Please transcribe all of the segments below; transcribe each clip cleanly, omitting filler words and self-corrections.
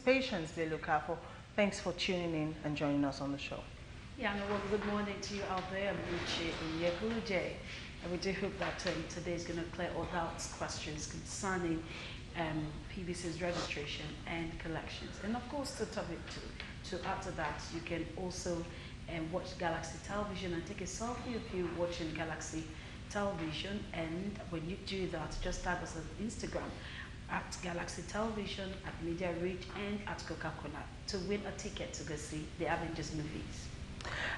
Patience Belukafo. Thanks for tuning in and joining us on the show. Yeah, and well, good morning to you out there. I'm Luchi Nyeguluje. And we do hope that today is going to clear all doubts, questions concerning PVC's registration and collections. And of course, to add to that, you can also watch Galaxy Television and take a selfie of you watching Galaxy Television. And when you do that, just tag us on Instagram at Galaxy Television, at Media Reach, and at Coca-Cola to win a ticket to go see the Avengers movies.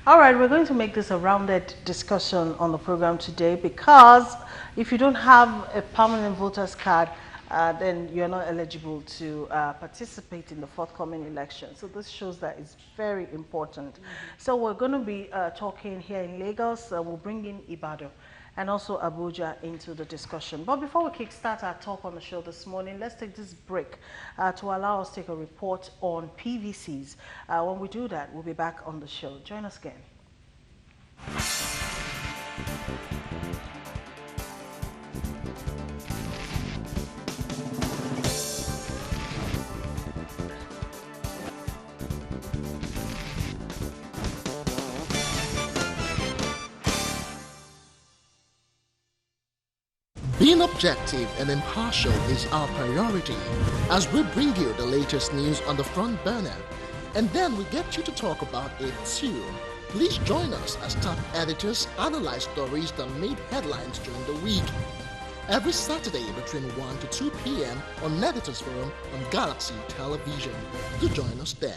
All right, we're going to make this a rounded discussion on the program today because if you don't have a permanent voter's card, then you're not eligible to participate in the forthcoming election. So this shows that it's very important. So we're going to be talking here in Lagos. We'll bring in Ibadan and also Abuja into the discussion. But before we kickstart our talk on the show this morning, let's take this break to allow us to take a report on PVCs. When we do that, we'll be back on the show. Join us again. Being objective and impartial is our priority as we bring you the latest news on the front burner, and then we get you to talk about it too. Please join us as top editors analyze stories that made headlines during the week. Every Saturday between 1 to 2 p.m. on Editors Forum on Galaxy Television. Do join us then.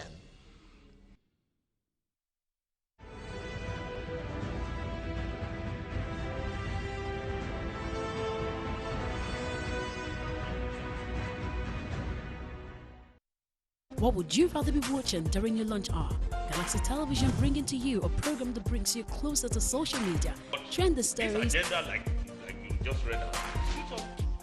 What would you rather be watching during your lunch hour? Galaxy Television bringing to you a program that brings you closer to social media, trend stories, agenda like you just read out.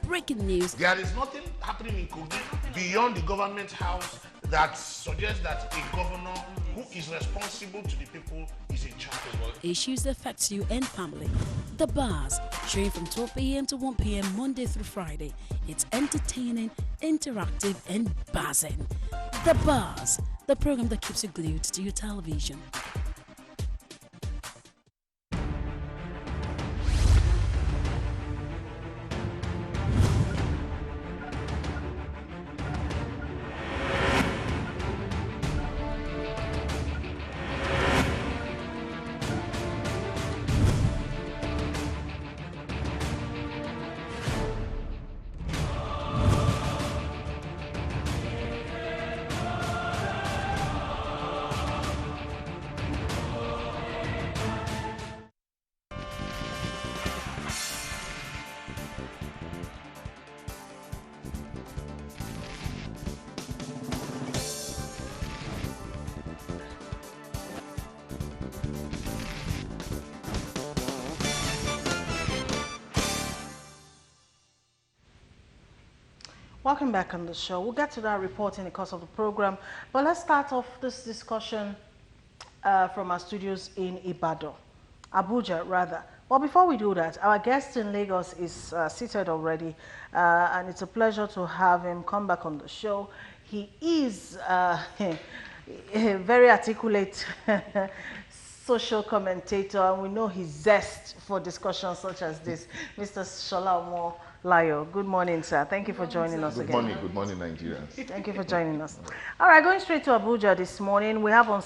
breaking news. There is nothing happening in Kogi beyond the government house that suggests that a governor who is responsible to the people is in charge. Issues that affect you and family. The Bars, showing from 12 a.m. to 1 p.m. Monday through Friday. It's entertaining, interactive, and buzzing. The Bars, the program that keeps you glued to your television. Welcome back on the show. We'll get to that report in the course of the program, but let's start off this discussion from our studios in Ibadan, Abuja rather. Well, before we do that, our guest in Lagos is seated already, and it's a pleasure to have him come back on the show. He is a very articulate social commentator, and we know his zest for discussions such as this. Mr. Shola Omo Layo, good morning, sir. Thank you for joining us again. Good morning, Nigerians. Thank you for joining us. All right, going straight to Abuja this morning, we have on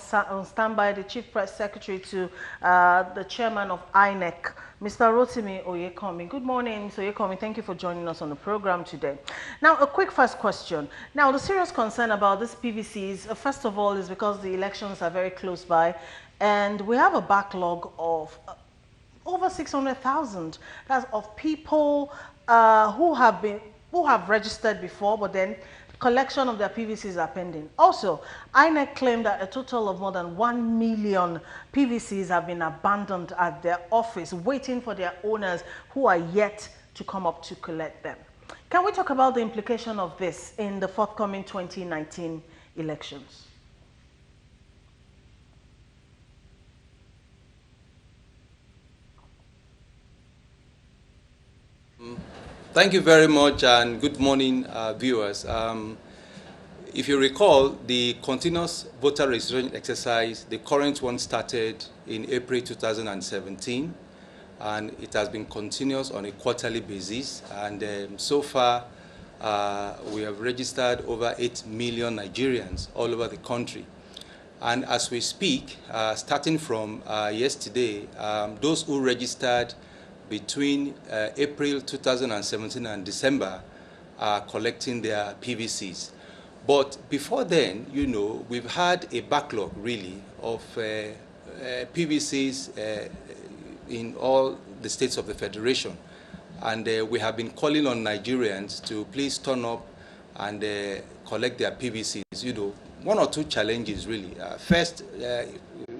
standby the Chief Press Secretary to the Chairman of INEC, Mr. Rotimi Oyekomi. Good morning, Mr. Oyekomi. Thank you for joining us on the program today. Now, a quick first question. Now, the serious concern about this PVCs, first of all, is because the elections are very close by, and we have a backlog of over 600,000. That's of people who have registered before, but then collection of their PVCs are pending. Also, INEC claimed that a total of more than 1 million PVCs have been abandoned at their office, waiting for their owners who are yet to come up to collect them. Can we talk about the implication of this in the forthcoming 2019 elections? Thank you very much, and good morning, viewers. If you recall, the continuous voter registration exercise, the current one started in April 2017, and it has been continuous on a quarterly basis. And so far, we have registered over 8 million Nigerians all over the country. And as we speak, starting from yesterday, those who registered between April 2017 and December are collecting their PVCs. But before then, you know, we've had a backlog, really, of PVCs in all the states of the Federation. And we have been calling on Nigerians to please turn up and collect their PVCs. You know, one or two challenges, really. First,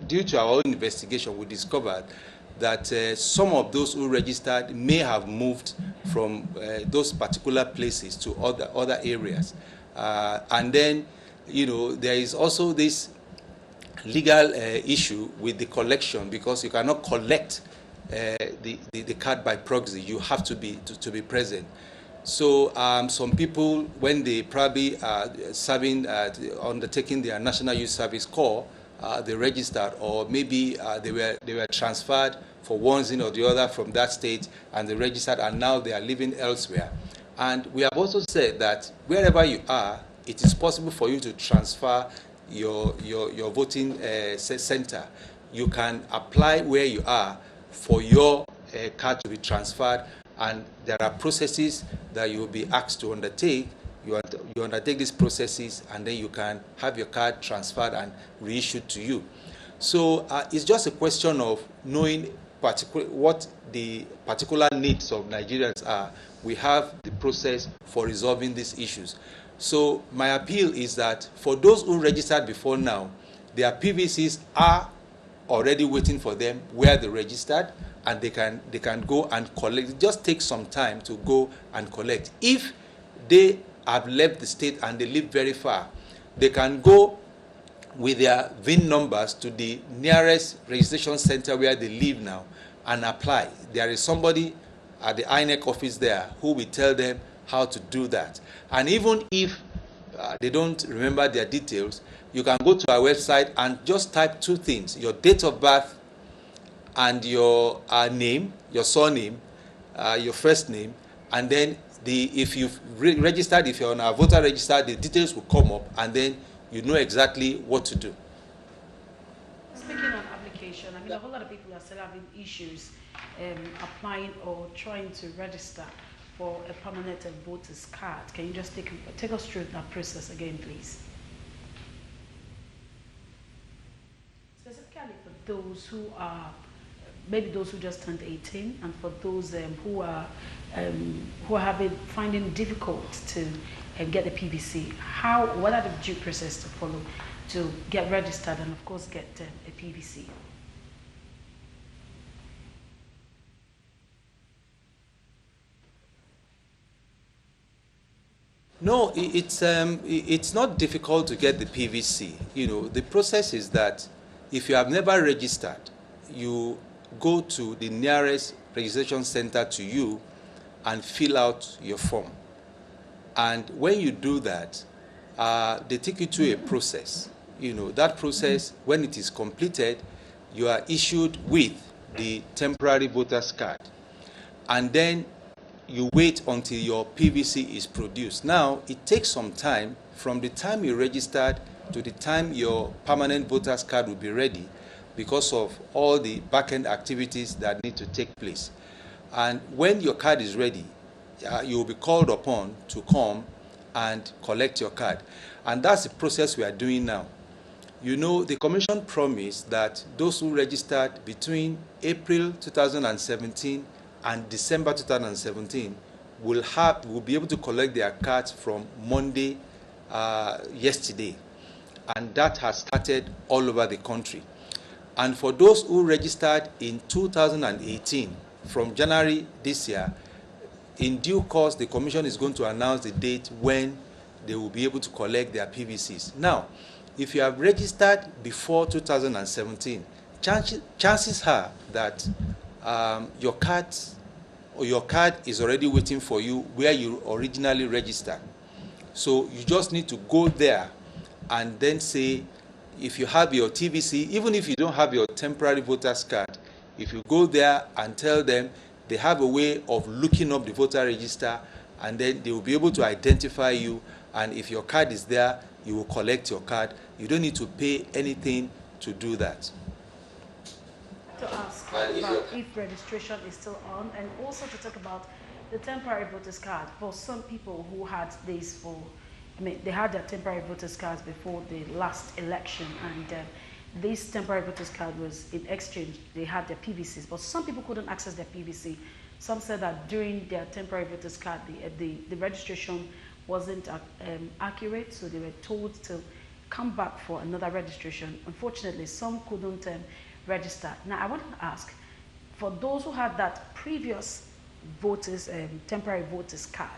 due to our own investigation, we discovered that some of those who registered may have moved from those particular places to other areas. And then, you know, there is also this legal issue with the collection, because you cannot collect the card by proxy. You have to be present. So some people, when they probably are serving, undertaking their National Youth Service Corps, they registered, or maybe they were transferred for one reason or the other from that state, and they registered, and now they are living elsewhere. And we have also said that wherever you are, it is possible for you to transfer your voting center. You can apply where you are for your card to be transferred, and there are processes that you will be asked to undertake. You undertake these processes, and then you can have your card transferred and reissued to you. So it's just a question of knowing what the particular needs of Nigerians are. We have the process for resolving these issues. So my appeal is that for those who registered before now, their PVCs are already waiting for them where they registered, and they can go and collect. It just takes some time to go and collect. If they have left the state and they live very far, they can go with their VIN numbers to the nearest registration center where they live now and apply. There is somebody at the INEC office there who will tell them how to do that. And even if they don't remember their details, you can go to our website and just type two things: your date of birth and your name, your surname, your first name, and then if you've registered, if you're on our voter register, the details will come up, and then you know exactly what to do. Speaking on application, I mean, a whole lot of people are still having issues applying or trying to register for a permanent voter's card. Can you just take us through that process again, please? Specifically for those who are, maybe those who just turned 18, and for those who are finding it difficult to get the PVC, what are the due process to follow to get registered and of course get a PVC? No, it's not difficult to get the PVC. You know, the process is that if you have never registered, you go to the nearest registration center to you and fill out your form. And when you do that, they take you to a process. You know, that process, when it is completed, you are issued with the temporary voter's card. And then you wait until your PVC is produced. Now, it takes some time from the time you registered to the time your permanent voter's card will be ready, because of all the back-end activities that need to take place. And when your card is ready, you will be called upon to come and collect your card. And that's the process we are doing now. You know, the Commission promised that those who registered between April 2017 and December 2017 will be able to collect their cards from Monday, yesterday. And that has started all over the country. And for those who registered in 2018, from January this year, in due course, the Commission is going to announce the date when they will be able to collect their PVCs. Now, if you have registered before 2017, chances are that your card is already waiting for you where you originally registered. So you just need to go there and then say, if you have your TVC, even if you don't have your temporary voter's card, if you go there and tell them, they have a way of looking up the voter register, and then they will be able to identify you, and if your card is there, you will collect your card. You don't need to pay anything to do that. To ask about if registration is still on, and also to talk about the temporary voters card for some people who had these for, I mean, they had their temporary voters cards before the last election, and this temporary voters card was in exchange, they had their PVCs, but some people couldn't access their PVC. Some said that during their temporary voters card, the registration wasn't accurate, so they were told to come back for another registration. Unfortunately, some couldn't register. Now, I want to ask, for those who had that previous voters, temporary voters card,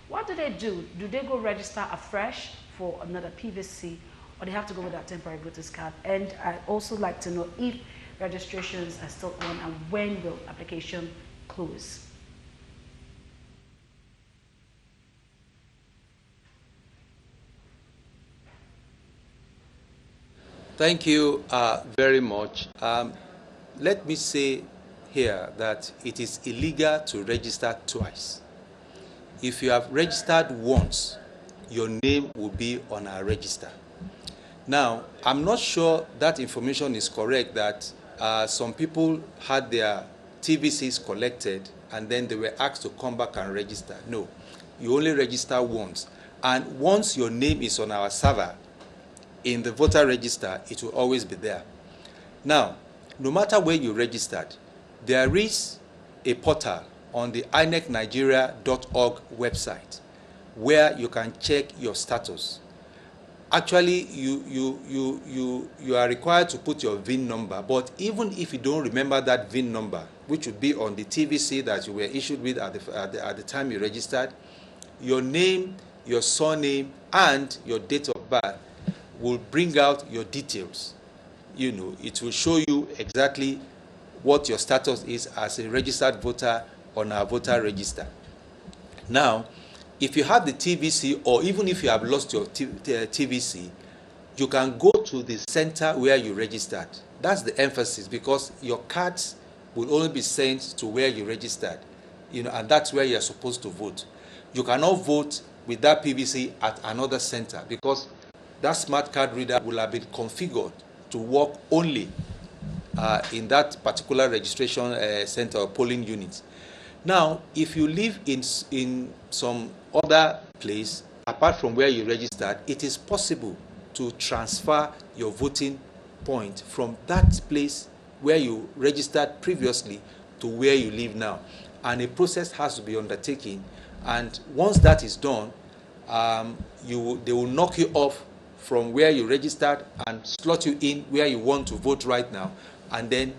what do they do? Do they go register afresh for another PVC, or they have to go with that temporary voters card? And I'd also like to know if registrations are still on, and when will application close? Thank you very much. Let me say here that it is illegal to register twice. If you have registered once, your name will be on our register. Now, I'm not sure that information is correct, that some people had their TVCs collected and then they were asked to come back and register. No, you only register once. And once your name is on our server, in the voter register, it will always be there. Now, no matter where you registered, there is a portal on the INECnigeria.org website where you can check your status. Actually, you are required to put your VIN number, but even if you don't remember that VIN number, which would be on the TVC that you were issued with at the time you registered, your name, your surname, and your date of birth will bring out your details. You know, it will show you exactly what your status is as a registered voter on our voter register. Now, if you have the TVC, or even if you have lost your TVC, you can go to the center where you registered. That's the emphasis, because your cards will only be sent to where you registered, you know, and that's where you're supposed to vote. You cannot vote with that PVC at another center, because that smart card reader will have been configured to work only in that particular registration center or polling unit. Now, if you live in some other place apart from where you registered, it is possible to transfer your voting point from that place where you registered previously to where you live now. And a process has to be undertaken. And once that is done, they will knock you off from where you registered and slot you in where you want to vote right now, and then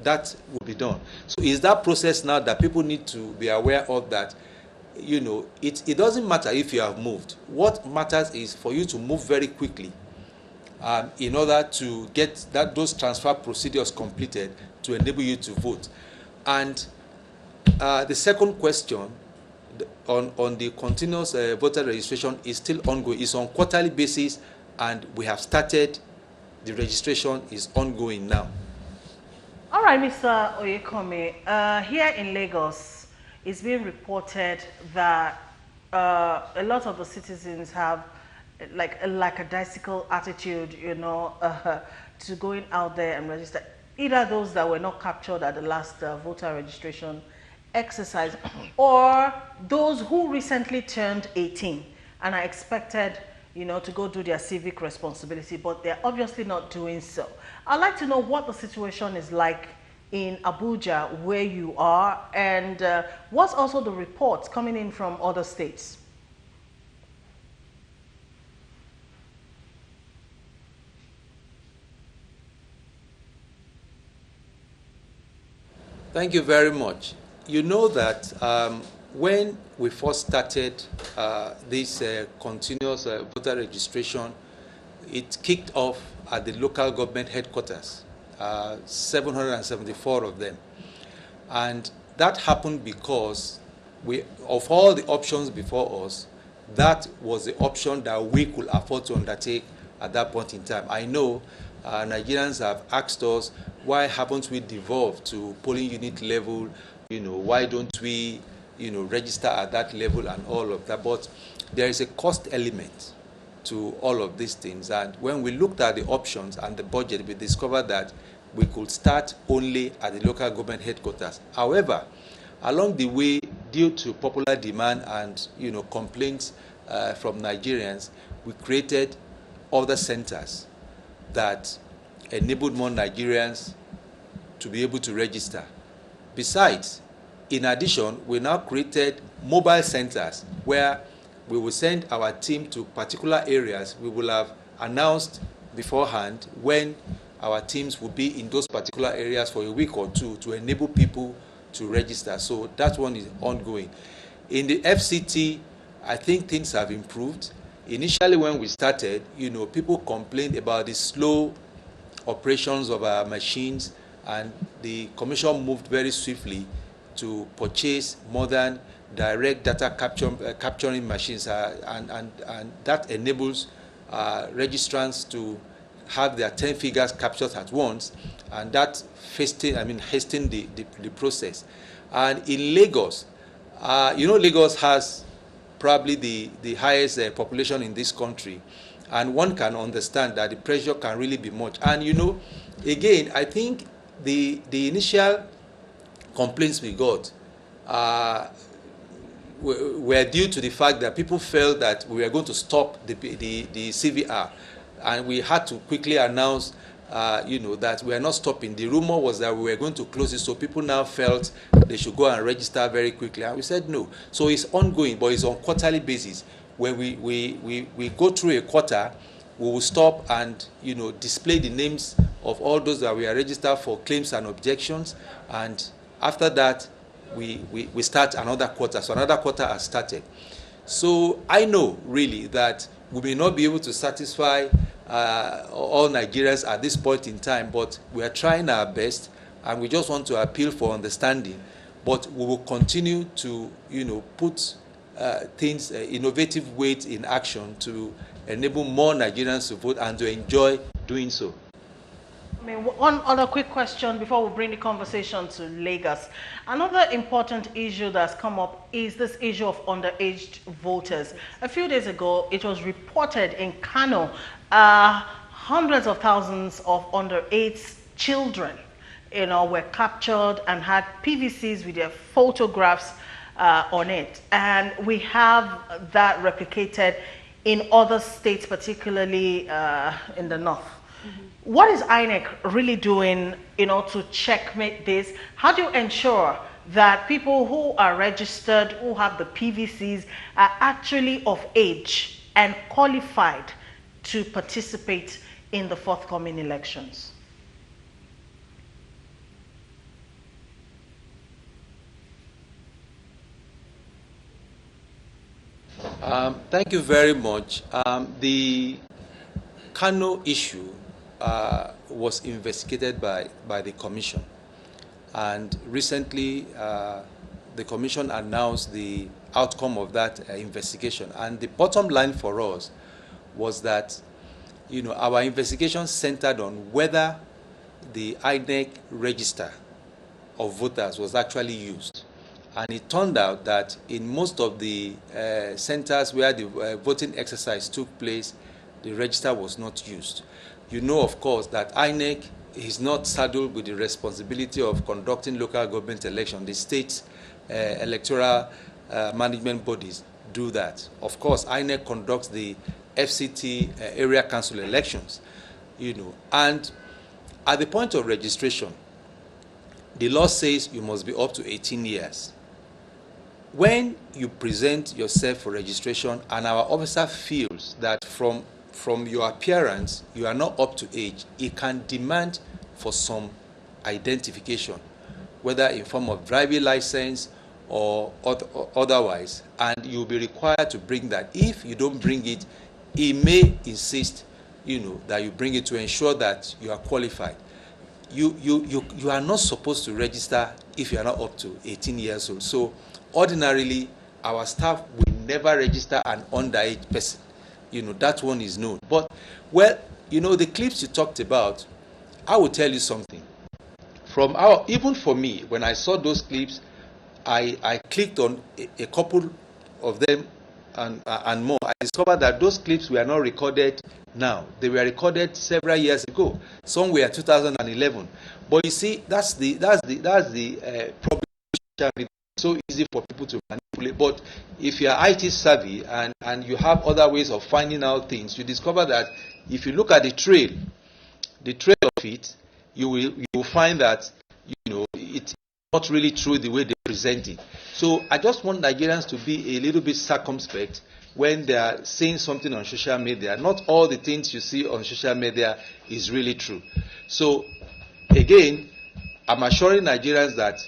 that will be done. So is that process now that people need to be aware of, that, you know, it doesn't matter if you have moved. What matters is for you to move very quickly in order to get those transfer procedures completed to enable you to vote. And the second question on the continuous voter registration is still ongoing. It's on quarterly basis, and we have started. The registration is ongoing now. All right, Mr. Oyekome, here in Lagos, it's been reported that a lot of the citizens have like a lackadaisical attitude, you know, to going out there and register. Either those that were not captured at the last voter registration exercise, or those who recently turned 18 and are expected, you know, to go do their civic responsibility, but they're obviously not doing so. I'd like to know what the situation is like in Abuja, where you are, and what's also the reports coming in from other states. Thank you very much. You know that when we first started this continuous voter registration, it kicked off at the local government headquarters, 774 of them. And that happened because of all the options before us, that was the option that we could afford to undertake at that point in time. I know Nigerians have asked us, why haven't we devolved to polling unit level? Why don't we, register at that level and all of that? But there is a cost element to all of these things. And when we looked at the options and the budget, we discovered that we could start only at the local government headquarters. However, along the way, due to popular demand and complaints from Nigerians, we created other centers that enabled more Nigerians to be able to register. Besides, in addition, we now created mobile centers where we will send our team to particular areas. We will have announced beforehand when our teams will be in those particular areas for a week or two to enable people to register. So that one is ongoing. In the FCT, I think things have improved. Initially, when we started, people complained about the slow operations of our machines, and the Commission moved very swiftly to purchase modern direct data capturing machines, and that enables registrants to have their 10 figures captured at once, and that hasten the process. And in Lagos, Lagos has probably the highest population in this country, and one can understand that the pressure can really be much. And again, I think the initial complaints we got were due to the fact that people felt that we were going to stop the CVR, and we had to quickly announce that we are not stopping. The rumor was that we were going to close it, so people now felt they should go and register very quickly, and we said no. So it's ongoing, but it's on quarterly basis. When we go through a quarter, we will stop and display the names of all those that we are registered for claims and objections, and after that we start another quarter. So another quarter has started. So I know really that we may not be able to satisfy all Nigerians at this point in time, but we are trying our best, and we just want to appeal for understanding. But we will continue to put things, innovative ways in action to enable more Nigerians to vote and to enjoy doing so. One other quick question before we bring the conversation to Lagos. Another important issue that's come up is this issue of underage voters. A few days ago, it was reported in Kano, hundreds of thousands of underage children, were captured and had PVCs with their photographs on it. And we have that replicated in other states, particularly in the north. Mm-hmm. What is INEC really doing, to checkmate this? How do you ensure that people who are registered, who have the PVCs, are actually of age and qualified to participate in the forthcoming elections? Thank you very much. The Kano issue was investigated by the Commission, and recently the Commission announced the outcome of that investigation. And the bottom line for us was that our investigation centered on whether the INEC register of voters was actually used. And it turned out that in most of the centers where the voting exercise took place, the register was not used. Of course, that INEC is not saddled with the responsibility of conducting local government elections. The state electoral management bodies do that. Of course, INEC conducts the FCT area council elections, and at the point of registration, the law says you must be up to 18 years. When you present yourself for registration and our officer feels that from your appearance you are not up to age, it can demand for some identification, whether in form of driving license or otherwise, and you'll be required to bring that. If you don't bring it, he may insist that you bring it to ensure that you are qualified. You are not supposed to register if you are not up to 18 years old. So ordinarily, our staff will never register an underage person. That one is known. But, well, the clips you talked about, I will tell you something. Even for me, when I saw those clips, I clicked on a couple of them and more. I discovered that those clips were not recorded now. They were recorded several years ago. Some were 2011. But you see, that's the problem. It's so easy for people to manipulate. But if you are IT savvy and you have other ways of finding out things, you discover that if you look at the trail of it, you will find that it's not really true the way they present it. So I just want Nigerians to be a little bit circumspect when they are saying something on social media. Not all the things you see on social media is really true. So again, I'm assuring Nigerians that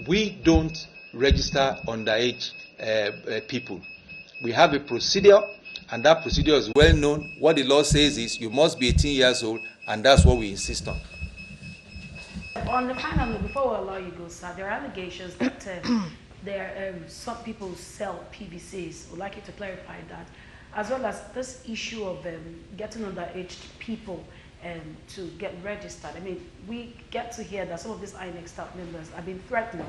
we don't register underage people. We have a procedure, and that procedure is well known. What the law says is you must be 18 years old, and that's what we insist on. On the final note, before we allow you to go, sir, there are allegations that some people sell PVCs. Would like you to clarify that, as well as this issue of getting underage people to get registered. I mean, we get to hear that some of these INEC staff members have been threatened.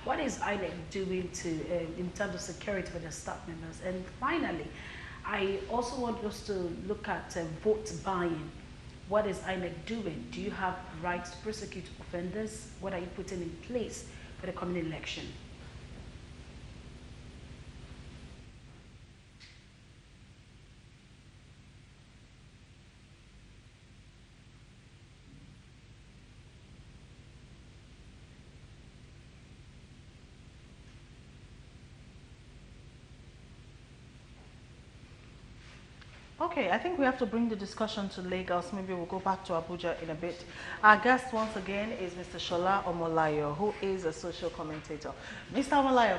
What is INEC doing in terms of security for their staff members? And finally, I also want us to look at vote buying. What is INEC doing? Do you have rights to prosecute offenders? What are you putting in place for the coming election? Okay, I think we have to bring the discussion to Lagos. Maybe we'll go back to Abuja in a bit. Our guest once again is Mr. Shola Omolayo, who is a social commentator. Mr. Omolayo,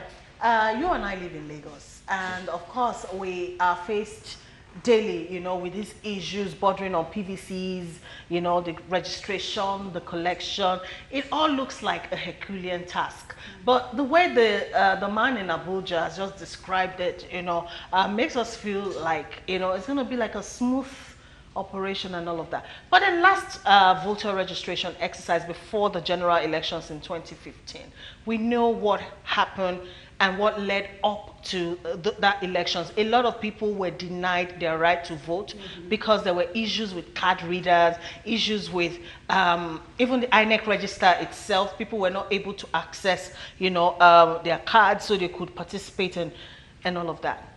you and I live in Lagos, and of course we are faced daily, with these issues bordering on PVCs, the registration, the collection. It all looks like a Herculean task. But the way the man in Abuja has just described it, makes us feel like, it's going to be like a smooth operation and all of that. But in last voter registration exercise before the general elections in 2015, we know what happened and what led up to that elections. A lot of people were denied their right to vote because there were issues with card readers, issues with even the INEC register itself. People were not able to access, their cards so they could participate and all of that.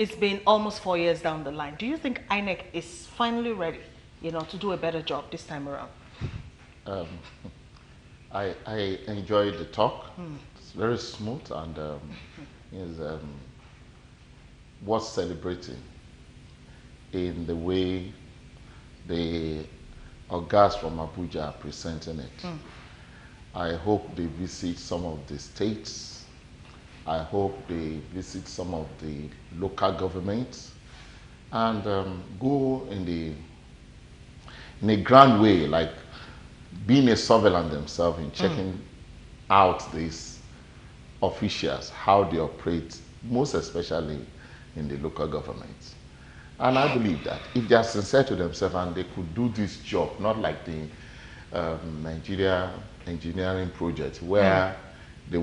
It's been almost 4 years down the line. Do you think INEC is finally ready, to do a better job this time around? I enjoyed the talk. It's very smooth and is worth celebrating in the way the Ogas from Abuja are presenting it. I hope they visit some of the states. I hope they visit some of the local governments and go in a grand way, like being a surveillant themselves in checking out these officials, how they operate, most especially in the local governments. And I believe that if they are sincere to themselves and they could do this job, not like the Nigeria engineering project, where the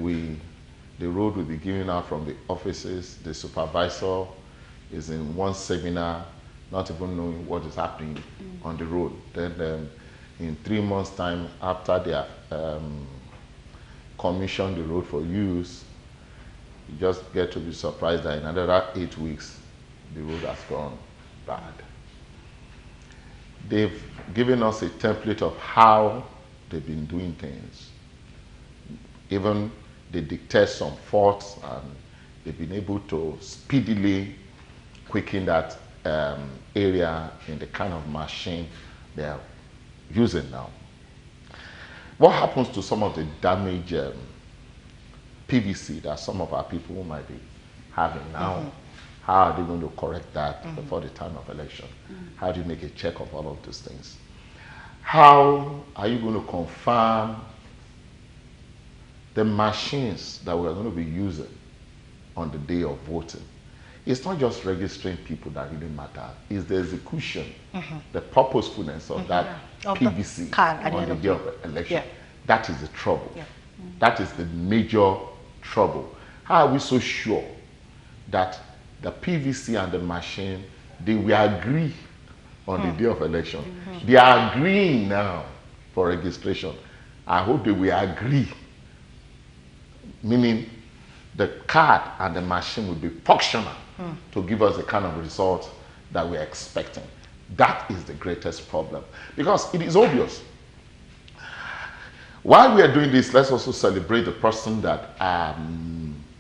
road will be given out from the offices, the supervisor is in one seminar, not even knowing what is happening on the road. Then in 3 months' time, after they have commission the road for use, you just get to be surprised that in another 8 weeks, the road has gone bad. They've given us a template of how they've been doing things. Even they dictate some faults and they've been able to speedily quicken that area in the kind of machine they're using now. What happens to some of the damaged PVC that some of our people might be having now? How are they going to correct that before the time of election? How do you make a check of all of those things? How are you going to confirm the machines that we're going to be using on the day of voting? it's not just registering people that really matter. It's the execution, the purposefulness of that Of the PVC card at the on end the of day the of election. Yeah. That is the trouble. Yeah. That is the major trouble. How are we so sure that the PVC and the machine, they will agree on the day of election? They are agreeing now for registration. I hope they will agree, meaning the card and the machine will be functional to give us the kind of result that we're expecting. That is the greatest problem, because it is obvious. While we are doing this, let's also celebrate the person that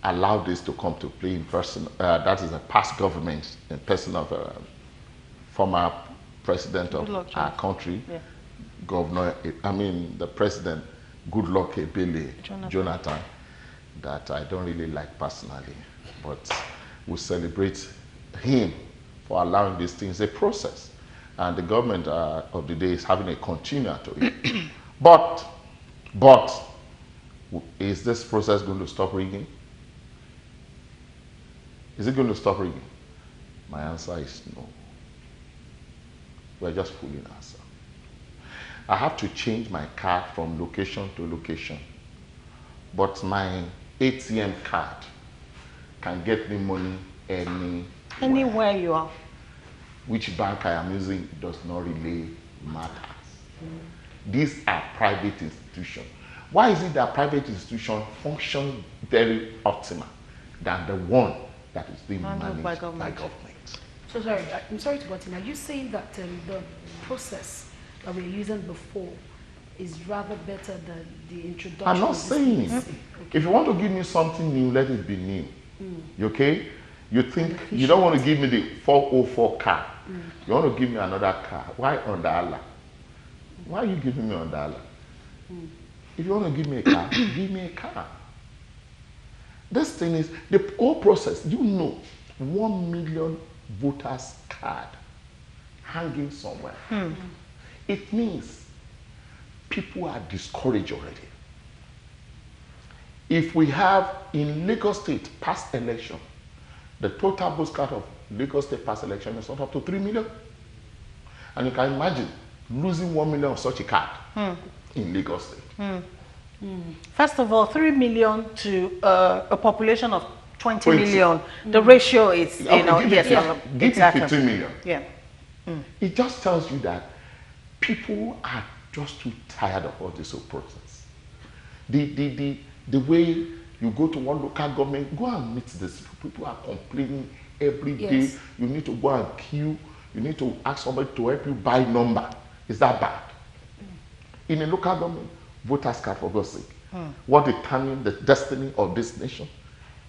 allowed this to come to play in person. That is a past government in person of a former president of our country, the president, Goodluck Ebele Jonathan, that I don't really like personally, but we celebrate him for allowing these things a process. And the government of the day is having a continuer to it. But is this process going to stop rigging? Is it going to stop rigging? My answer is no. We're just fooling ourselves. I have to change my card from location to location, but my ATM card can get me money Anywhere you are. Which bank I am using does not really matter. These are private institutions. Why is it that private institutions function very optimal than the one that is being managed by government? So sorry, I'm sorry to butt in. Are you saying that the process that we were using before is rather better than the introduction? I'm not saying. Okay. If you want to give me something new, let it be new. Okay? You think you don't want to give me the 404 car. You want to give me another car. Why Ondala? Why are you giving me Ondala? If you want to give me a car, give me a car. This thing is, the whole process, 1 million voters card hanging somewhere. It means people are discouraged already. If we have in Lagos State past election, the total vote count of Lagos State past election is not up to 3 million. And you can imagine losing 1 million of such a card in Lagos State. First of all, 3 million to a population of 20 million. The ratio is, give it 15 million. Yeah. It just tells you that people are just too tired of all this whole process. The way you go to one local government, go and meet this. People are complaining every day. You need to go and queue. You need to ask somebody to help you buy number. Is that bad? In a local government, voters card, for God's sake. What determines the destiny of this nation?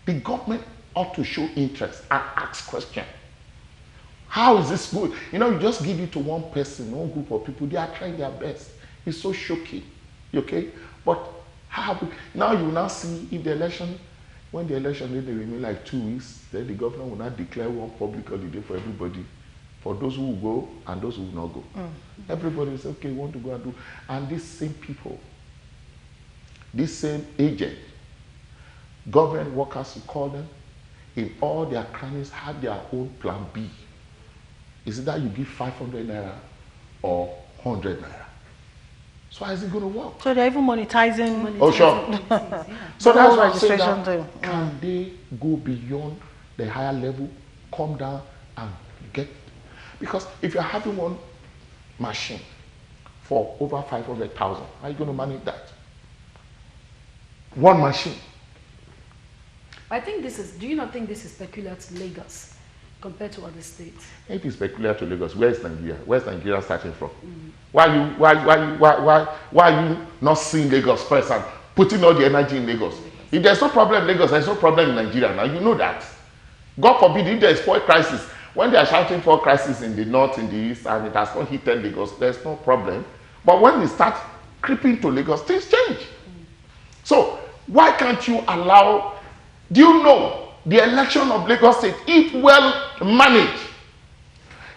The government ought to show interest and ask questions. How is this good? You just give it to one person, one group of people. They are trying their best. It's so shocking. Okay? But now you now see if the election, when the election they remain like 2 weeks, then the governor will not declare one public holiday for everybody, for those who will go and those who will not go. Everybody will say, okay, we want to go and do. And these same people, this same agent, government workers, you call them, in all their crannies have their own plan B. Is it that you give 500 naira or 100 naira? So how is it going to work? So they're even monetizing. Oh, sure. So that's why I say registration that, can they go beyond the higher level, come down and get? Because if you're having one machine for over 500,000, how are you going to manage that? One machine. I think do you not think this is peculiar to Lagos compared to other states? It is peculiar to Lagos. Where is Nigeria? Where is Nigeria starting from? Why are you not seeing Lagos first and putting all the energy in Lagos? If there's no problem in Lagos, there's no problem in Nigeria. Now you know that. God forbid if there's fuel crisis. When they are shouting for crisis in the north, in the east, and it has not hit Lagos, there's no problem. But when it starts creeping to Lagos, things change. So why can't you allow? Do you know the election of Lagos State, if well managed,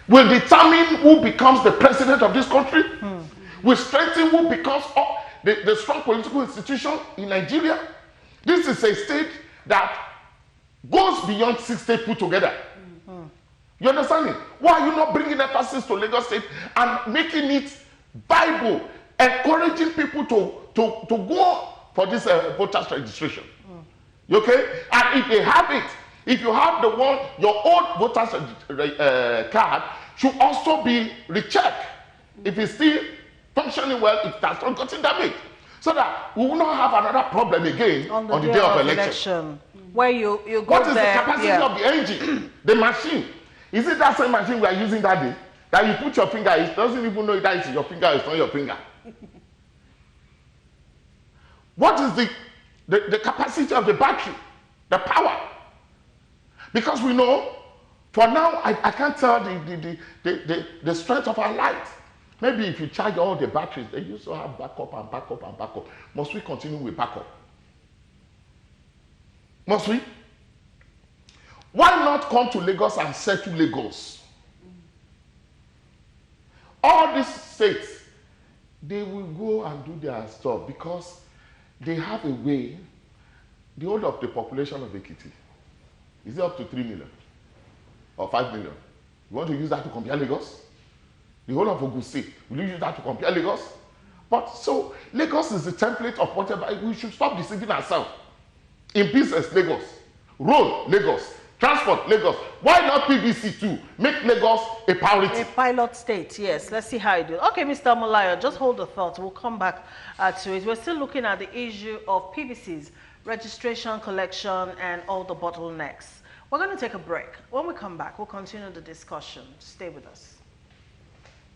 will determine who becomes the president of this country? Will strengthen who becomes the strong political institution in Nigeria? This is a state that goes beyond 6 states put together. You understand me? Why are you not bringing emphasis to Lagos State and making it viable, encouraging people to go for this voters registration? Okay? And if they have it, if you have the one, your old voters card should also be rechecked. If it's still functioning well, it has not gotten damaged. So that we will not have another problem again on the day of election. Where you go What is there, the capacity of the engine, the machine? Is it that same machine we are using that day? That you put your finger, it doesn't even know that it's your finger, it's not your finger. What is the capacity of the battery, the power? Because we know, for now, I can't tell the strength of our light. Maybe if you charge all the batteries, they used to have backup and backup and backup. Must we continue with backup? Must we? Why not come to Lagos and settle Lagos? All these states, they will go and do their stuff because they have a way. The whole of the population of Ekiti, is it up to 3 million or 5 million? You want to use that to compare Lagos? The whole of Ogun State, will you use that to compare Lagos? But so Lagos is the template of whatever. We should stop deceiving ourselves. In business, Lagos. Road, Lagos. Transport, Lagos. Why not PVC too? Make Lagos a priority. A pilot state, yes. Let's see how you do. Okay, Mr. Molayo, just hold the thought. We'll come back to it. We're still looking at the issue of PVCs, registration, collection, and all the bottlenecks. We're going to take a break. When we come back, we'll continue the discussion. Stay with us.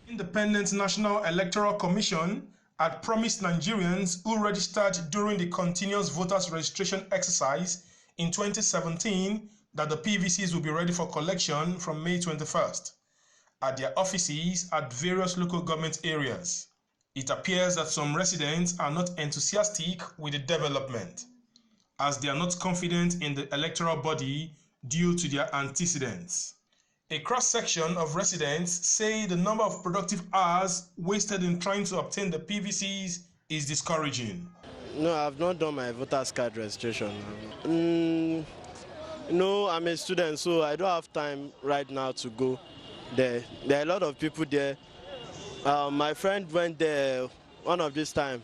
Independent National Electoral Commission had promised Nigerians who registered during the continuous voters registration exercise in 2017 that the PVCs will be ready for collection from May 21st at their offices at various local government areas. It appears that some residents are not enthusiastic with the development, as they are not confident in the electoral body due to their antecedents. A cross-section of residents say the number of productive hours wasted in trying to obtain the PVCs is discouraging. No, I've not done my voter's card registration. No, I'm a student, so I don't have time right now to go there. There are a lot of people there. My friend went there one of these days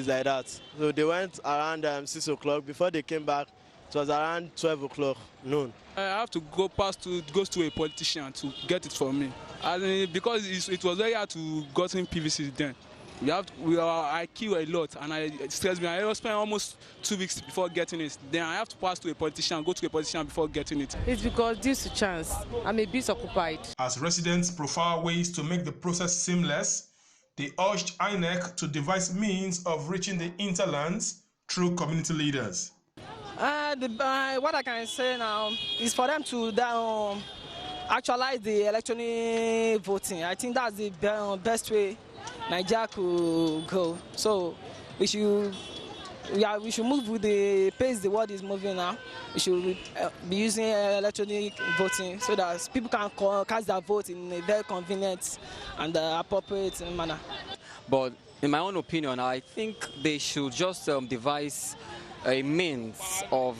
like that. So they went around 6 o'clock. Before they came back, it was around 12 o'clock noon. I have to go to a politician to get it for me. Because it was very hard to get in PVC then. I queue a lot, and it stressed me. I spent almost 2 weeks before getting it. Then I have to pass to a politician, go to a politician before getting it. It's because due to chance, I'm a bit occupied. As residents profile ways to make the process seamless, they urged INEC to devise means of reaching the interlands through community leaders. What I can say now is for them to actualize the electronic voting. I think that's the best way Nigeria could go. So we should move with the pace the world is moving now. We should be using electronic voting so that people can cast their vote in a very convenient and appropriate manner. But in my own opinion, I think they should just devise a means of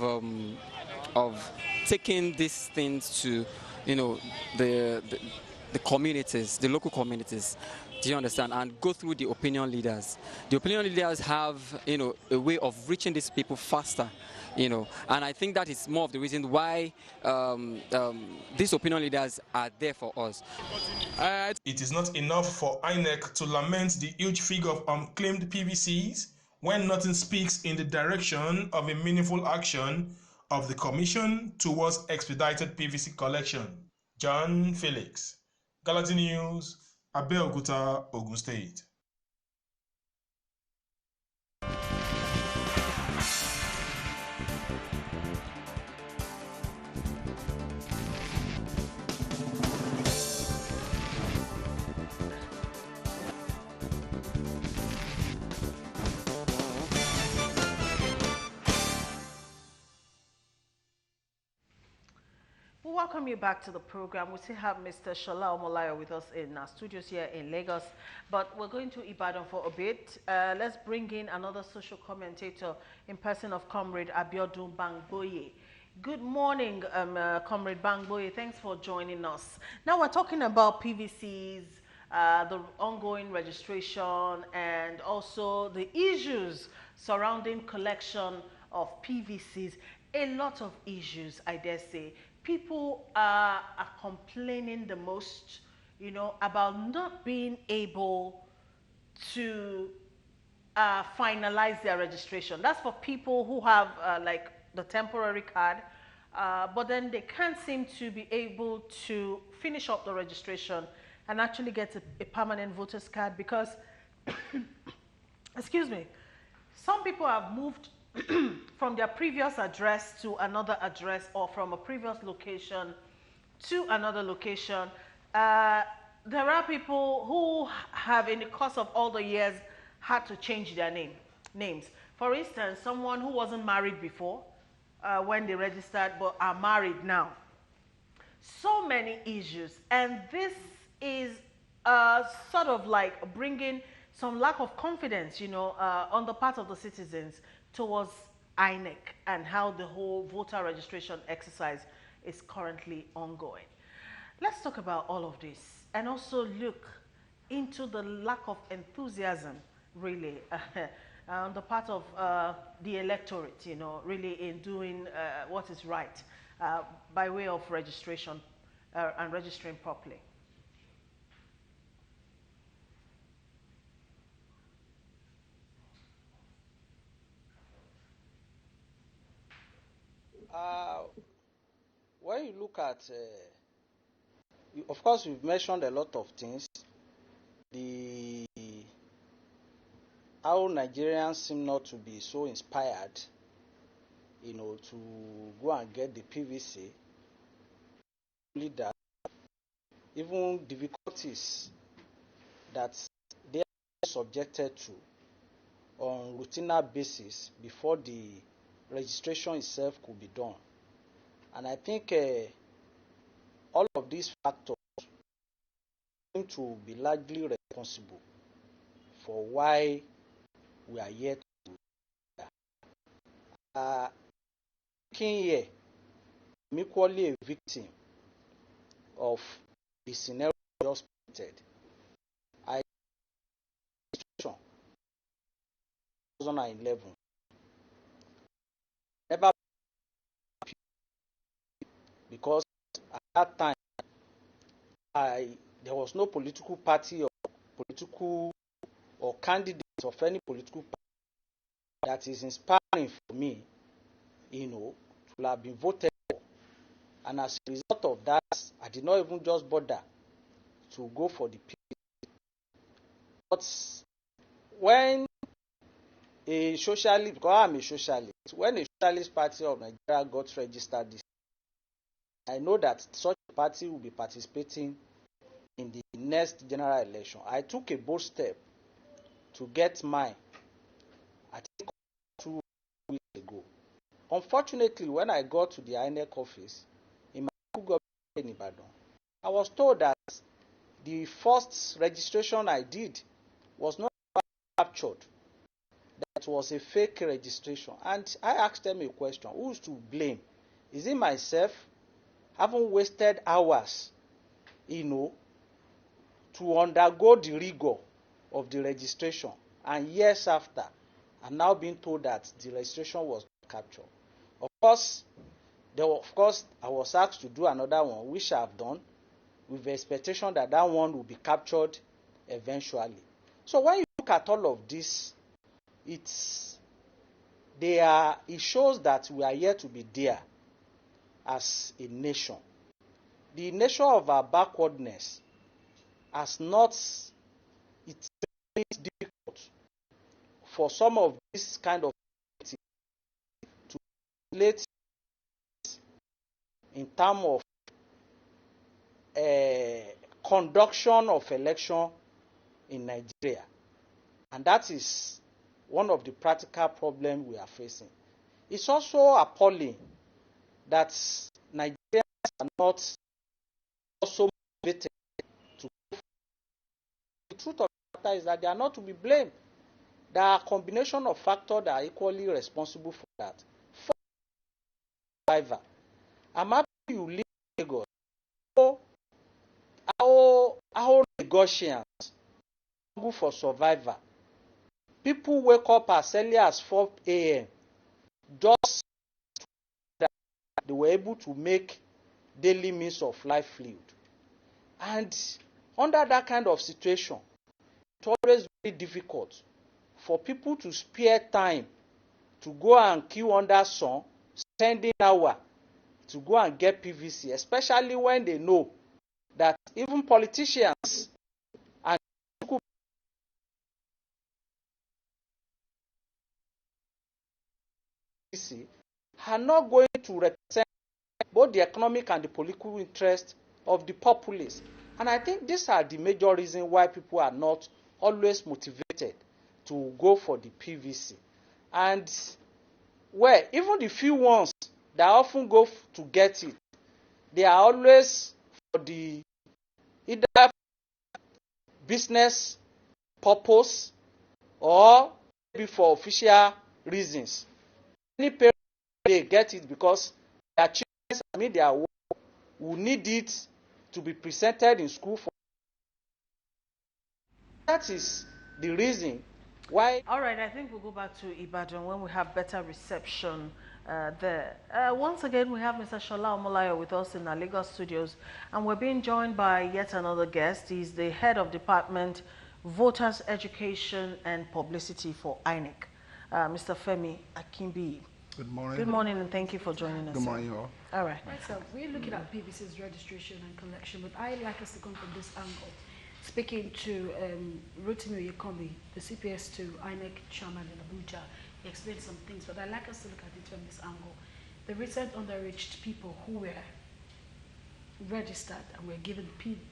taking these things to, the communities, the local communities. Do you understand? And go through the opinion leaders. The opinion leaders have, a way of reaching these people faster, and I think that is more of the reason why these opinion leaders are there for us. It is not enough for INEC to lament the huge figure of unclaimed PVCs when nothing speaks in the direction of a meaningful action of the Commission towards expedited PVC collection. John Felix, Galati News, Abeokuta, Ogun State. We'll welcome you back to the program. We still have Mr. Shola Omolayo with us in our studios here in Lagos, but we're going to Ibadan for a bit. Let's bring in another social commentator in person of Comrade Abiodun Bangboye. Good morning, Comrade Bangboye. Thanks for joining us. Now we're talking about PVCs, the ongoing registration, and also the issues surrounding collection of PVCs. A lot of issues, I dare say. People are complaining the most, about not being able to finalize their registration. That's for people who have like the temporary card, but then they can't seem to be able to finish up the registration and actually get a permanent voter's card because, excuse me, some people have moved from their previous address to another address or from a previous location to another location. Uh, there are people who have, in the course of all the years, had to change their names. For instance, someone who wasn't married before when they registered but are married now. So many issues, and this is sort of like bringing some lack of confidence, on the part of the citizens towards INEC and how the whole voter registration exercise is currently ongoing. Let's talk about all of this and also look into the lack of enthusiasm, really, on the part of the electorate, really in doing what is right by way of registration and registering properly. Uh, when you look at, of course, you've mentioned a lot of things. The how Nigerians seem not to be so inspired, to go and get the PVC. Only that, even difficulties that they are subjected to on routine basis before the registration itself could be done. And I think all of these factors seem to be largely responsible for why we are yet to looking here. I'm equally a victim of the scenario just painted. I 2011 never, because at that time there was no political party or political or candidate of any political party that is inspiring for me, to have been voted for. And as a result of that, I did not even just bother to go for the PVC. But when a socialist, because I'm a socialist, when a socialist party of Nigeria got registered this, I know that such a party will be participating in the next general election. I took a bold step to get mine, I think 2 weeks ago. Unfortunately, when I got to the INEC office in my government in Ibadan, I was told that the first registration I did was not captured. That was a fake registration. And I asked them a question: who's to blame? Is it myself? Haven't wasted hours, to undergo the rigor of the registration, and years after, I'm now being told that the registration was captured. Of course, I was asked to do another one, which I have done, with the expectation that that one will be captured eventually. So when you look at all of this, it shows that we are yet to be there as a nation. The nature of our backwardness has not, it's difficult for some of this kind of to relate in terms of conduction of election in Nigeria. And that is one of the practical problems we are facing. It's also appalling that Nigerians are not also motivated to. The truth of the matter is that they are not to be blamed. There are a combination of factors that are equally responsible for that. survivor. I'm happy you live in Lagos. Our Lagosians struggle for survivor. People wake up as early as 4 a.m. just that they were able to make daily means of livelihood. And under that kind of situation, it's always very difficult for people to spare time to go and queue under sun, spending hour to go and get PVC, especially when they know that even politicians and PVC are not going to represent both the economic and the political interest of the populace. And I think these are the major reasons why people are not always motivated to go for the PVC. And well, even the few ones that often go to get it, they are always for the either business purpose or maybe for official reasons. Many parents they get it because their children, their work, will need it to be presented in school. That is the reason why. All right, I think we'll go back to Ibadan when we have better reception there. Once again, we have Mr. Shola Omolayo with us in our Lagos studios, and we're being joined by yet another guest. He's the head of department, Voters Education and Publicity for INEC, Mr. Femi Akimbi. Good morning. Good morning, and thank you for joining us. Good morning, all. All right. Right, so we're looking at PVC's registration and collection, but I'd like us to come from this angle. Speaking to Rotimi Oyekanmi, the CPS2 INEC chairman in Abuja, he explained some things, but I'd like us to look at it from this angle. The recent underaged people who were registered and were given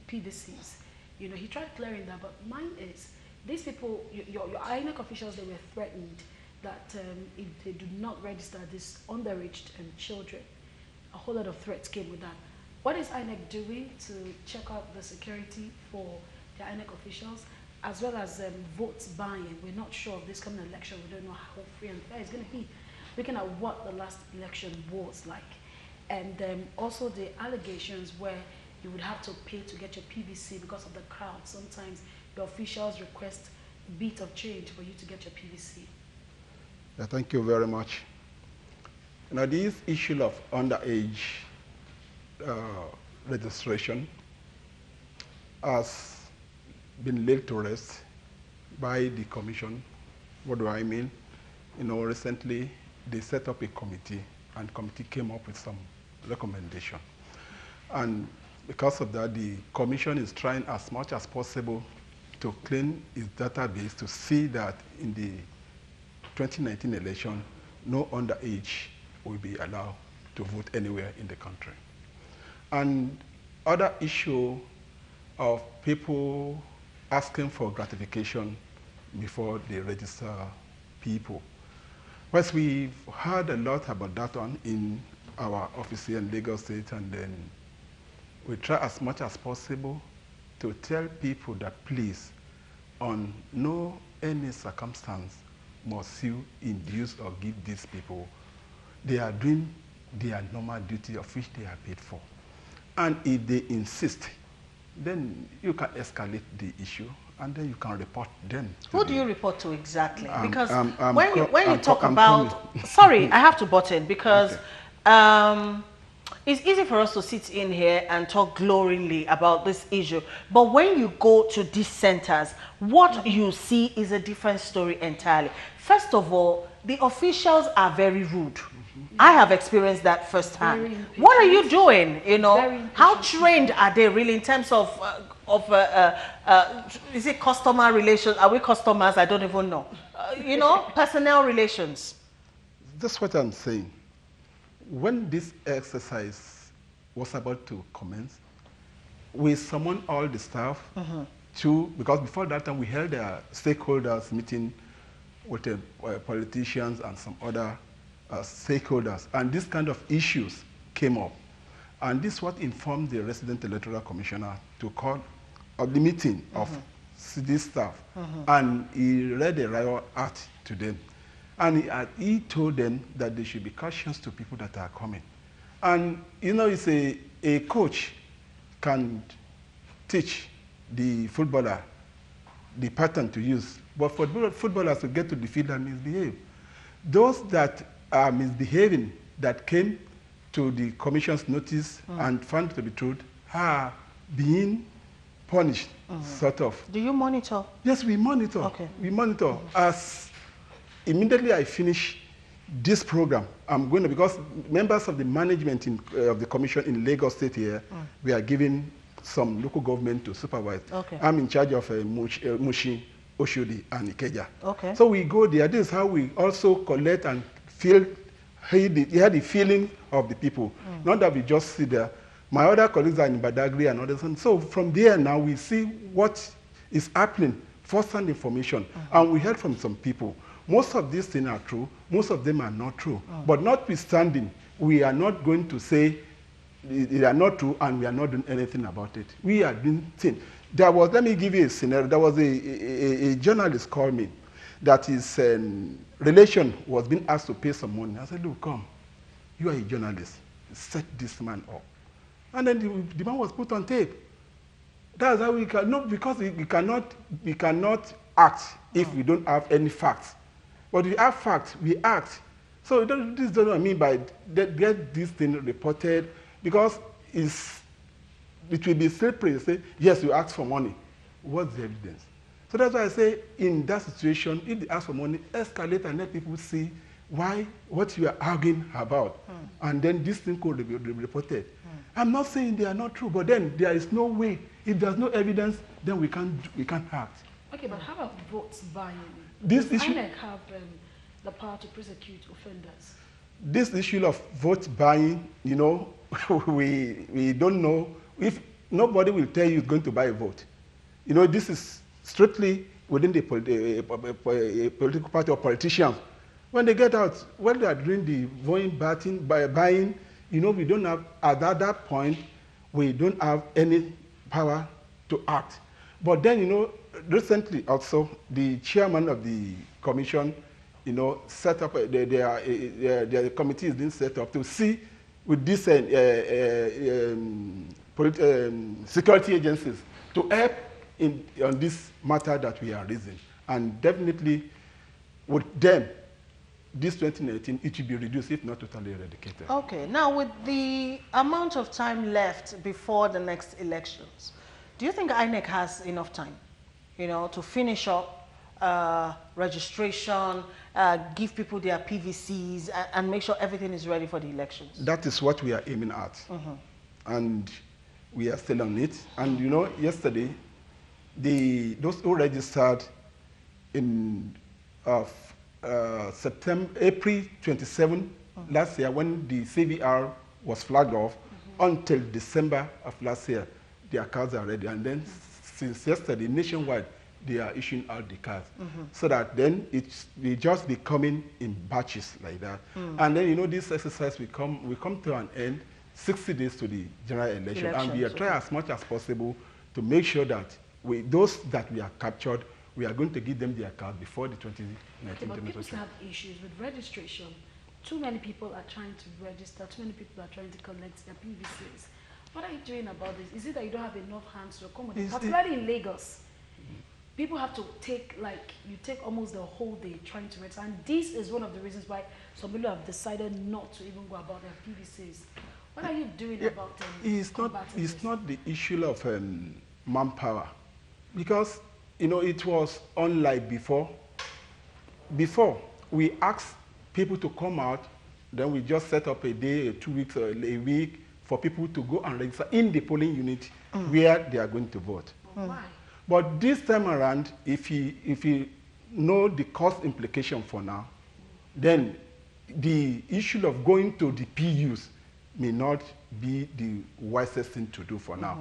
PVCs, you know, he tried clearing that, but mine is, these people, your INEC officials, they were threatened that if they do not register these underaged children, a whole lot of threats came with that. What is INEC doing to check out the security for the INEC officials, as well as votes buying? We're not sure of this coming election. We don't know how free and fair it's going to be. Looking at what the last election was like. And also the allegations where you would have to pay to get your PVC because of the crowd. Sometimes the officials request a bit of change for you to get your PVC. Yeah, thank you very much. Now, this issue of underage registration has been laid to rest by the commission. What do I mean? You know, recently they set up a committee, and the committee came up with some recommendation. And because of that, the commission is trying as much as possible to clean its database to see that in the 2019 election, no underage will be allowed to vote anywhere in the country. And other issue of people asking for gratification before they register people. Well, we've heard a lot about that one in our office here in Lagos State, and then we try as much as possible to tell people that please, on no any circumstance must you induce or give these people. They are doing their normal duty of which they are paid for. And if they insist, then you can escalate the issue, and then you can report them. Who do you report to exactly? Because when you talk about, sorry, I have to butt in because okay. It's easy for us to sit in here and talk glowingly about this issue, but when you go to these centers, what you see is a different story entirely. First of all, the officials are very rude. I have experienced that firsthand. What are you doing? You know, how trained are they really in terms of is it customer relations? Are we customers? I don't even know. You know, personnel relations. That's what I'm saying. When this exercise was about to commence, we summoned all the staff because before that time we held a stakeholders meeting with politicians and some other stakeholders, and this kind of issues came up. And this is what informed the resident electoral commissioner to call a meeting of city staff, and he read a riot act to them. And he told them that they should be cautious to people that are coming. And, you know, it's a coach can teach the footballer the pattern to use. But for footballers to get to the field and misbehave, those that are misbehaving that came to the commission's notice and found to be true are being punished, sort of. Do you monitor? Yes, we monitor. Okay. We monitor. As immediately I finish this program, I'm going to, because members of the management of the commission in Lagos State here, we are giving some local government to supervise. Okay. I'm in charge of Mushin, Oshodi, and Ikeja. Okay. So we go there. This is how we also collect and hear the feeling of the people. Not that we just sit there. My other colleagues are in Badagry and others. And so from there now we see what is happening, first-hand information. And we heard from some people. Most of these things are true. Most of them are not true. But notwithstanding, we are not going to say they are not true and we are not doing anything about it. We are doing things. There was, let me give you a scenario. There was a journalist called me that his relation was being asked to pay some money. I said, look, come. You are a journalist. Set this man up. And then the man was put on tape. That's how we can, not because we cannot act if we don't have any facts. But if we have facts, we act. So this is what I mean by get this thing reported, because it will be slippery to say, yes, you ask for money. What's the evidence? So that's why I say, in that situation, if they ask for money, escalate and let people see what you are arguing about. And then this thing could be reported. I'm not saying they are not true, but then there is no way. If there's no evidence, then we can't act. Okay, but how about votes buying? Does INEC have the power to prosecute offenders? This issue of vote buying, you know, we don't know. If nobody will tell you it's going to buy a vote. You know, this is strictly within the political party or politicians. When they get out, when they are doing the voting buying, you know, we don't have, at that point, we don't have any power to act. But then, you know, recently also, the chairman of the commission, you know, set up, their committee is being set up to see with these security agencies to help on this matter that we are raising. And definitely, with them, this 2019, it should be reduced, if not totally eradicated. Okay, now with the amount of time left before the next elections, do you think INEC has enough time, you know, to finish up registration, give people their PVCs, and make sure everything is ready for the elections? That is what we are aiming at. And we are still on it. And you know, yesterday, those who registered in April 27 last year, when the CVR was flagged off, until December of last year, their cards are ready. And then since yesterday, nationwide, they are issuing out the cards. So that then we just be coming in batches like that. And then, you know, this exercise will come to an end 60 days to the general election. And we are trying as much as possible to make sure that those that we are captured, we are going to give them their card before the 2019 but people still have issues with registration. Too many people are trying to register, too many people are trying to collect their PVCs. What are you doing about this? Is it that you don't have enough hands to accommodate? Particularly in Lagos, people have to take, you take almost the whole day trying to register. And this is one of the reasons why some people have decided not to even go about their PVCs. What are you doing about them? It's not the issue of manpower. Because, you know, it was unlike before. Before, we asked people to come out, then we just set up a day, 2 weeks, or a week for people to go and register in the polling unit where they are going to vote. Why? But this time around, if you know the cost implication for now, then the issue of going to the PUs may not be the wisest thing to do for now.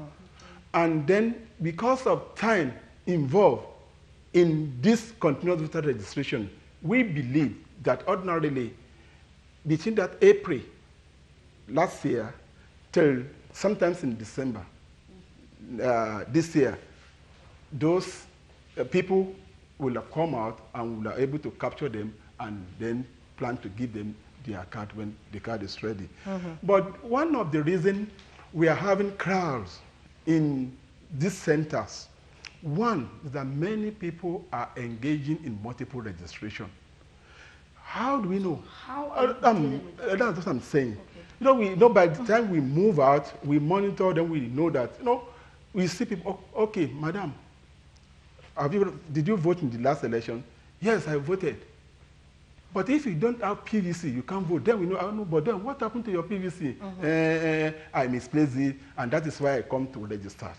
And then, because of time involved in this continuous voter registration, we believe that ordinarily, between that April last year till sometimes in December this year, those people will have come out and will be able to capture them and then plan to give them their card when the card is ready. But one of the reasons we are having crowds in these centers, one is that many people are engaging in multiple registration. How do we know? How are you dealing with that? That's what I'm saying. Okay. We know by the time we move out, we monitor, then we know that, we see people, okay, madam, did you vote in the last election? Yes, I voted. But if you don't have PVC, you can't vote. Then we know, I don't know, but then what happened to your PVC? I misplaced it, and that is why I come to register.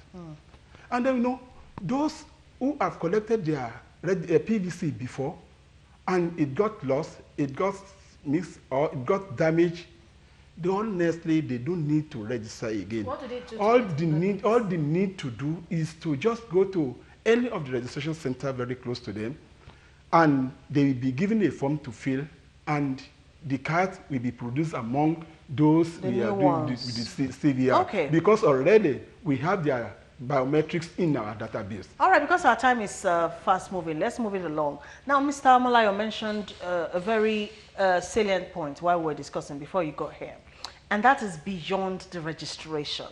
And then, those who have collected their PVC before, and it got lost, it got mixed, or it got damaged, honestly, they don't need to register again. What do they do? All they need to do is to just go to any of the registration center very close to them, and they will be given a form to fill, and the card will be produced among those we are doing with the CVR. Okay. Because already we have their biometrics in our database. All right, because our time is fast moving, let's move it along. Now, Mr. Amalayo mentioned a very salient point while we were discussing before you got here, and that is beyond the registration.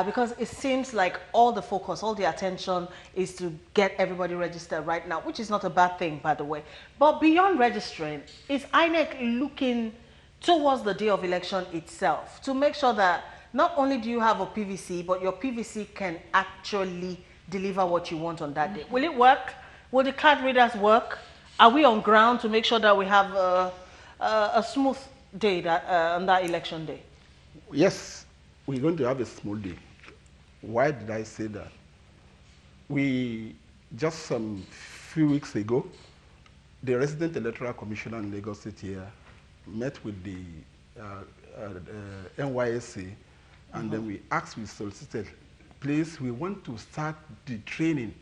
Because it seems like all the focus, all the attention is to get everybody registered right now, which is not a bad thing, by the way. But beyond registering, is INEC looking towards the day of election itself to make sure that not only do you have a PVC, but your PVC can actually deliver what you want on that day? Will it work? Will the card readers work? Are we on ground to make sure that we have a smooth day on that election day? Yes, we're going to have a smooth day. Why did I say that? We, just some few weeks ago, the resident electoral commissioner in Lagos State here met with the NYSC, and then we solicited, please, we want to start the training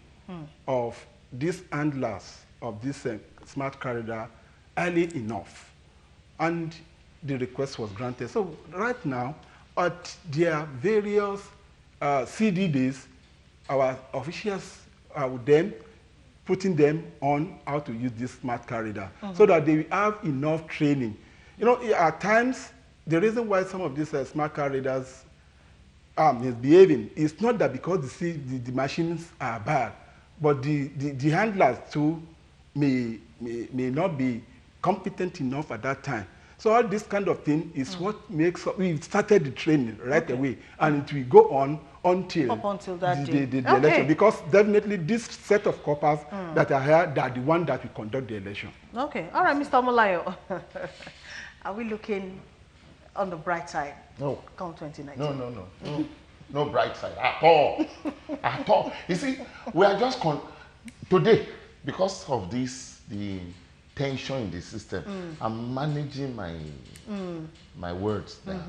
of these handlers of this smart card reader early enough. And the request was granted. So right now, at their various CD days, our officials are with them, putting them on how to use this smart card reader, so that they will have enough training. At times, the reason why some of these smart card readers are misbehaving is not that because the machines are bad, but the handlers too may not be competent enough at that time. So all this kind of thing is what makes we started the training right away, and it will go on until that day. The election, because definitely this set of coppers that are here, they are the one that will conduct the election. Okay, all right, Mr. Omolayo. Are we looking on the bright side? No. Come 2019. No bright side at all. At all. You see, we are just today, because of this, the tension in the system, I'm managing my words there.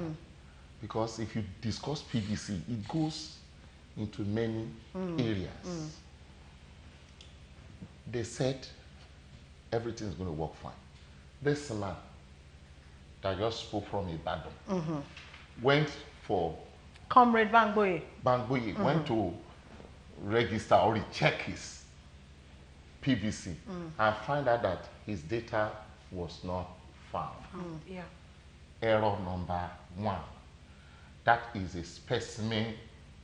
Because if you discuss PVC, it goes into many areas. They said everything is going to work fine. This man that just spoke from Ibadan went for Comrade Bangboye. Went to register or check his PVC and find out that his data was not found. Error number 1. That is a specimen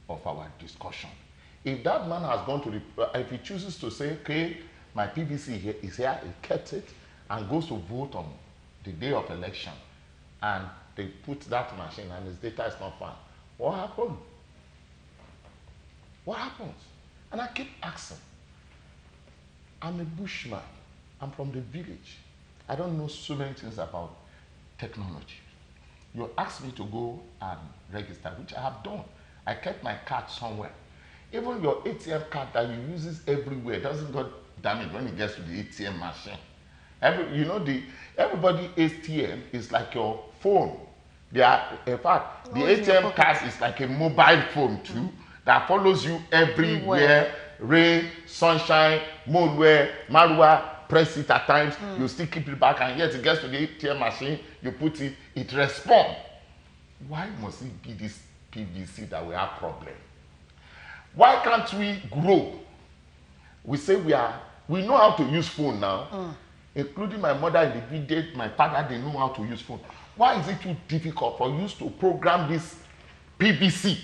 of our discussion. If that man has gone to if he chooses to say, okay, my PVC is here, he kept it, and goes to vote on the day of election, and they put that machine and his data is not found, what happened? What happens? And I keep asking. I'm a bushman. I'm from the village. I don't know so many things about technology. You asked me to go and register, which I have done. I kept my card somewhere. Even your ATM card that you use everywhere doesn't get damaged when it gets to the ATM machine. Everybody ATM is like your phone. In fact, the ATM card is like a mobile phone too that follows you everywhere. Rain, sunshine, moonwear, marwa, press it at times, you still keep it back, and yet it gets to the ATM machine, you put it, it responds. Why must it be this PVC that we have problem? Why can't we grow? We say we know how to use phone now. including my mother in the village, my father, they know how to use phone. Why is it too difficult for you to program this PVC?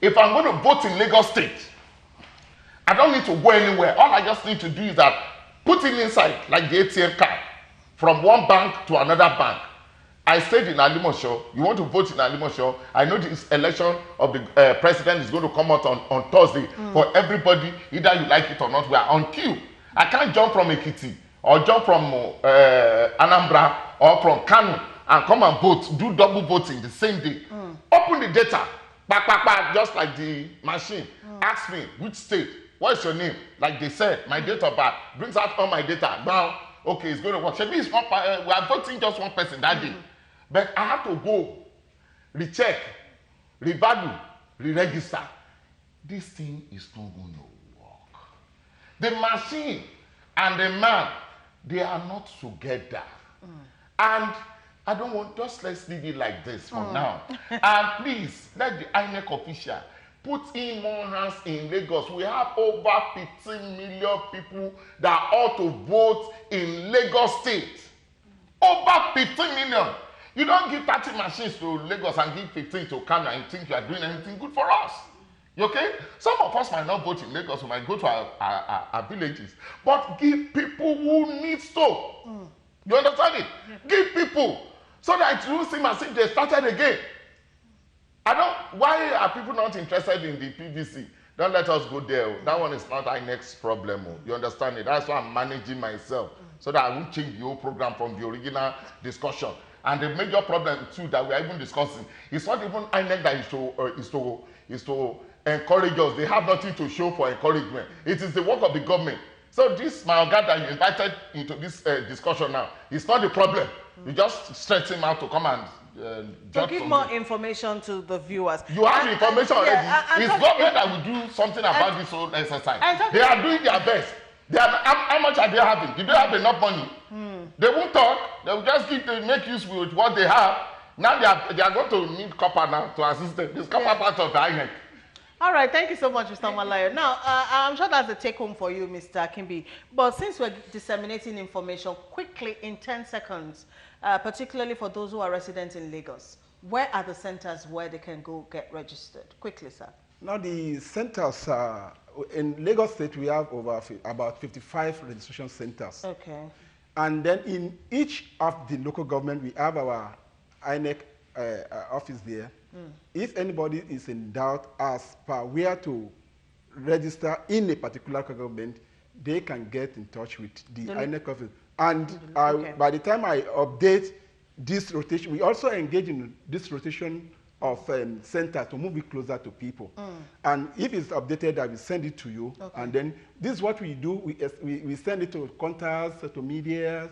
If I'm going to vote in Lagos State, I don't need to go anywhere. All I just need to do is that put it inside, like the ATM card, from one bank to another bank. I stayed in Alimosho. You want to vote in Alimosho? I know this election of the president is going to come out on Thursday. For everybody, either you like it or not, we are on queue. I can't jump from Ekiti or jump from Anambra or from Kano and come and vote, do double voting the same day. Open the data, just like the machine. Ask me, which state? What's your name? Like they said, my date of birth. Brings out all my data. Now, okay, it's going to work. Maybe it's one, we are voting just one person that day. But I have to go, recheck, revalue, re-register. This thing is not going to work. The machine and the man, they are not together. And I don't want, just let's leave it like this for now. And please, let the INEC official put in more hands in Lagos. We have over 15 million people that ought to vote in Lagos State. Over 15 million. You don't give 30 machines to Lagos and give 15 to Kano and think you are doing anything good for us. You okay? Some of us might not vote in Lagos, we might go to our villages. But give people who need to. You understand it? Give people. So that it will seem as if they started again. Why are people not interested in the PVC? Don't let us go there. That one is not our next problem. You understand it? That's why I'm managing myself. So that I won't change the whole program from the original discussion. And the major problem too that we are even discussing, it's not even INEC that is to encourage us. They have nothing to show for encouragement. It is the work of the government. So this my guy that you invited into this discussion now, it's not the problem. You just stretch him out to come and to give more information to the viewers. You have information already. It's government that will do something about this whole exercise. They are doing their best. How much are they having? Did they have enough money? They won't talk. They will just make use with what they have. Now they are going to need copper now to assist them. This copper part of the INEC. All right, thank you so much, Mr. Malayo. Now, I'm sure that's a take-home for you, Mr. Kimbi. But since we're disseminating information quickly in 10 seconds, particularly for those who are residents in Lagos, where are the centers where they can go get registered? Quickly, sir. Now, the centers, in Lagos State, we have about 55 registration centers. Okay. And then in each of the local government, we have our INEC office there. If anybody is in doubt as per where to register in a particular government, they can get in touch with the INEC office. And by the time I update this rotation, we also engage in this rotation of center to move it closer to people. And if it's updated, I will send it to you. And then this is what we do. We send it to contacts, to media,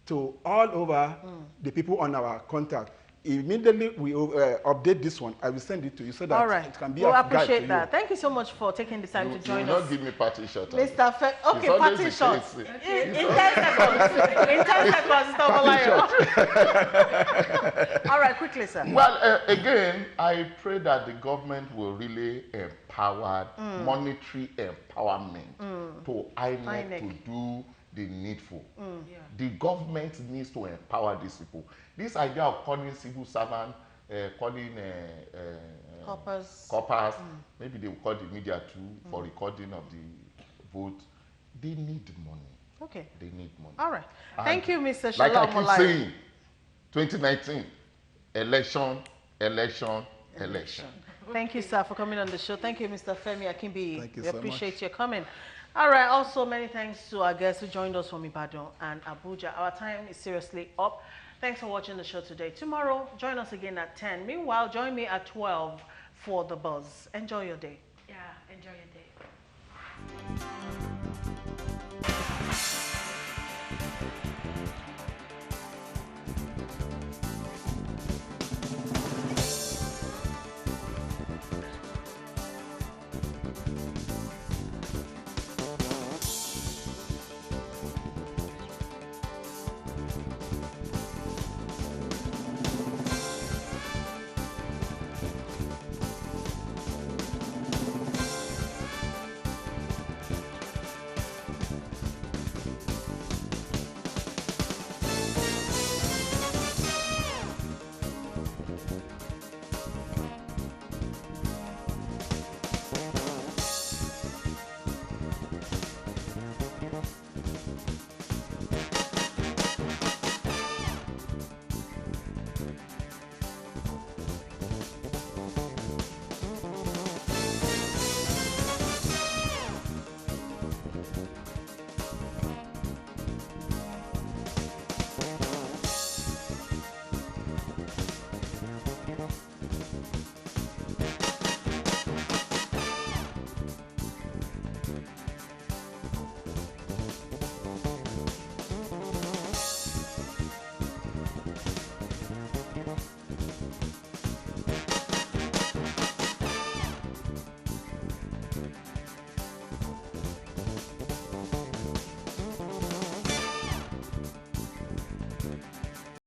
to all over the people on our contact. Immediately we update this one, I will send it to you so that it can be a guide to you. Appreciate that. Thank you so much for taking the time to join us. You don't give me party shot. Mr. Okay, party shot. In 10 seconds. In 10 seconds, Mr. Malayo. All right, quickly, sir. Well, again, I pray that the government will really empower, monetary empowerment to INEC to do the needful. The government needs to empower these people. This idea of calling civil servants, calling coppers, maybe they will call the media too for recording of the vote. They need money. Okay. They need money. All right. Thank you, Mr. Like Shalom I keep saying, 2019, election. Thank you, sir, for coming on the show. Thank you, Mr. Femi Akimbi. Thank you we so appreciate much. your coming. All right. Also, many thanks to our guests who joined us from Ibadan and Abuja. Our time is seriously up. Thanks for watching the show today. Tomorrow, join us again at 10. Meanwhile, join me at 12 for The Buzz. Enjoy your day. Yeah, enjoy your day.